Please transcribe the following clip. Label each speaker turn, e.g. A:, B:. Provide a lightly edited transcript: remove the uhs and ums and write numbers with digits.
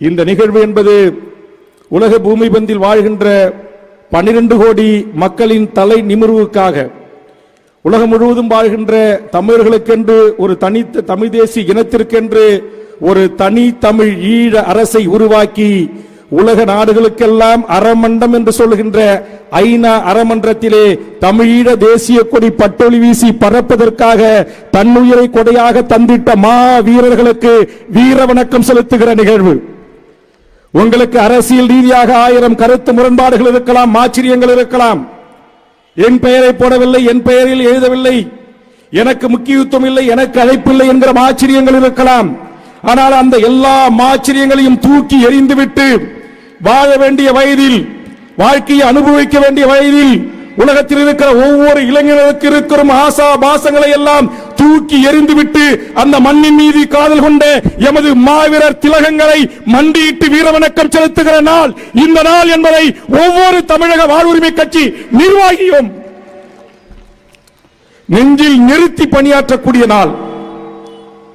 A: இந்த நிகழ்வு என்பது உலக பூமி பந்தில் வாழ்கின்ற 12 கோடி மக்களின் தலை நிமிர்வுக்காக உலகம் முழுவதும் வாழ்கின்ற தமிழர்களுக்கென்று ஒரு தனி தமிழ் தேசிய இனத்திற்கென்று ஒரு தனி தமிழ் ஈழ அரசை உருவாக்கி உலக நாடுகளுக்கெல்லாம் அறமண்டம் என்று சொல்கின்ற ஐநா அறமன்றத்திலே தமிழீழ தேசிய கொடி பட்டொலி வீசி பறப்பதற்காக தன்னுயிரை கொடையாக தந்திட்ட மா வீரர்களுக்கு வீர வணக்கம் செலுத்துகிற நிகழ்வு. உங்களுக்கு அரசியல் ரீதியாக 1000 கருத்து முரண்பாடுகள் இருக்கலாம், ஆச்சரியங்கள் இருக்கலாம். என் பெயரை போடவில்லை, என் பெயரில் எழுதவில்லை, எனக்கு முக்கியத்துவம் இல்லை, எனக்கு அழைப்பில்லை என்கிற ஆச்சரியங்கள் இருக்கலாம். ஆனால் அந்த எல்லா ஆச்சரியங்களையும் தூக்கி எறிந்துவிட்டு வாழ வேண்டிய வயதில், வாழ்க்கையை அனுபவிக்க வேண்டிய வயதில் உலகத்தில் இருக்கிற ஒவ்வொரு இளைஞர்களுக்கு இருக்கிற ஆசா பாசங்களை எல்லாம் தூக்கி எறிந்துவிட்டு அந்த மண்ணின் மீது காதல் கொண்ட எமது மாவீரர் திலகங்களை மண்டியிட்டு வீரவணக்கம் செலுத்துகிற நாள் இந்த நாள் என்பதை ஒவ்வொரு தமிழக வாழ்வுரிமை கட்சி நிர்வாகியும் நெஞ்சில் நிறுத்தி பணியாற்றக்கூடிய நாள்.